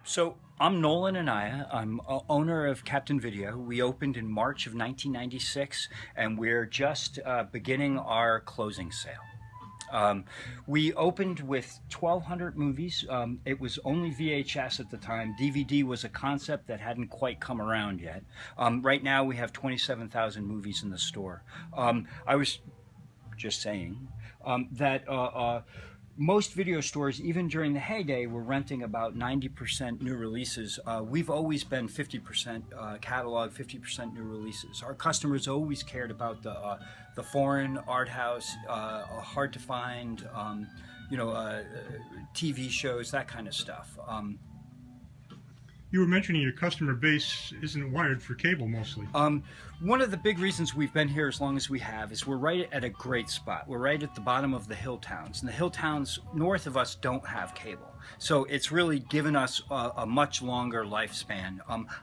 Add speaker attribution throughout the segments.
Speaker 1: So I'm Nolan Anaya. I'm owner of Captain Video. We opened in March of 1996, and we're just beginning our closing sale. We opened with 1,200 movies. It was only VHS at the time. DVD was a concept that hadn't quite come around yet. Right now we have 27,000 movies in the store. I was just saying that most video stores, even during the heyday, were renting about 90% new releases. We've always been 50% catalog, 50% new releases. Our customers always cared about the foreign art house, hard to find, TV shows, that kind of stuff.
Speaker 2: You were mentioning your customer base isn't wired for cable mostly.
Speaker 1: One of the big reasons we've been here as long as we have is we're right at a great spot. We're right at the bottom of the hill towns, and the hill towns north of us don't have cable. So it's really given us a much longer lifespan.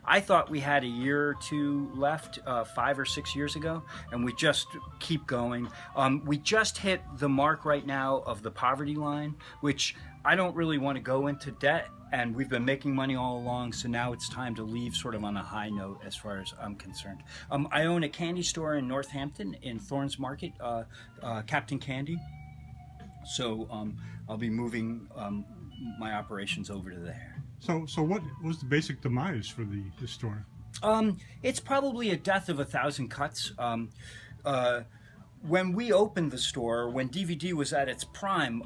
Speaker 1: I thought we had a year or two left 5 or 6 years ago, and we just keep going. We just hit the mark right now of the poverty line, which I don't really want to go into debt, and we've been making money all along, so now it's time to leave sort of on a high note as far as I'm concerned. I own a candy store in Northampton in Thorns Market, Captain Candy. So I'll be moving my operations over to there.
Speaker 2: So what was the basic demise for the store?
Speaker 1: It's probably a death of 1,000 cuts. When we opened the store, when DVD was at its prime,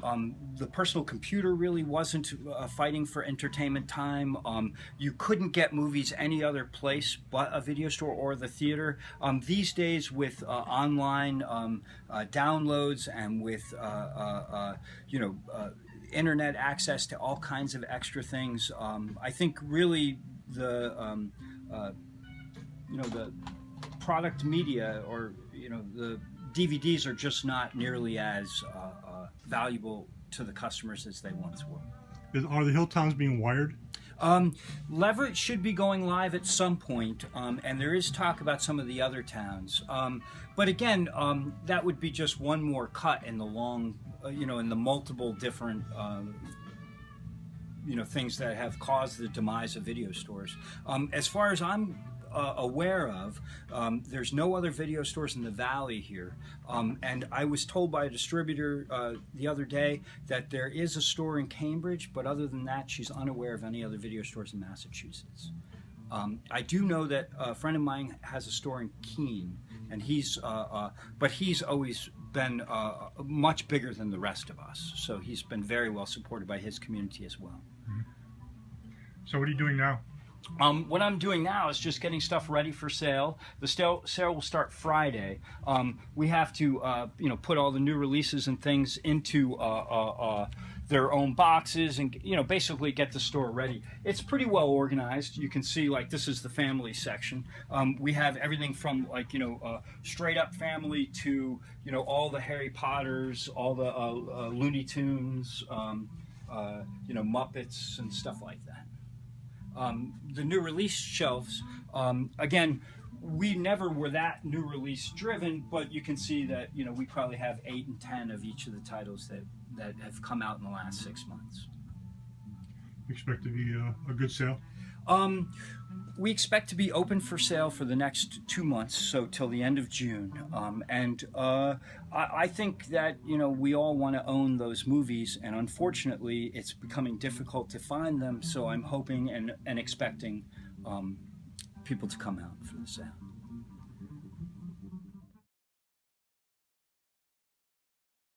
Speaker 1: the personal computer really wasn't fighting for entertainment time. You couldn't get movies any other place but a video store or the theater. These days, with online downloads and with internet access to all kinds of extra things, I think really the product media, or the DVDs, are just not nearly as valuable to the customers as they once were.
Speaker 2: Are the hill towns being wired?
Speaker 1: Leverett should be going live at some point, and there is talk about some of the other towns. But again, that would be just one more cut in the long, in the multiple different things that have caused the demise of video stores. As far as I'm aware of, there's no other video stores in the valley here, and I was told by a distributor the other day that there is a store in Cambridge, but other than that she's unaware of any other video stores in Massachusetts. I do know that a friend of mine has a store in Keene, and but he's always been much bigger than the rest of us, so he's been very well supported by his community as well.
Speaker 2: Mm-hmm. So what are you doing now?
Speaker 1: What I'm doing now is just getting stuff ready for sale. The sale will start Friday. We have to, put all the new releases and things into their own boxes, and basically get the store ready. It's pretty well organized. You can see, like, this is the family section. We have everything from straight up family to all the Harry Potters, all the Looney Tunes, Muppets and stuff like that. The new release shelves, again, we never were that new release driven, but you can see that we probably have 8 and 10 of each of the titles that have come out in the last 6 months.
Speaker 2: You expect to be a good sale?
Speaker 1: We expect to be open for sale for the next 2 months, so till the end of June. I think that we all want to own those movies, and unfortunately it's becoming difficult to find them, so I'm hoping and expecting people to come out for the sale.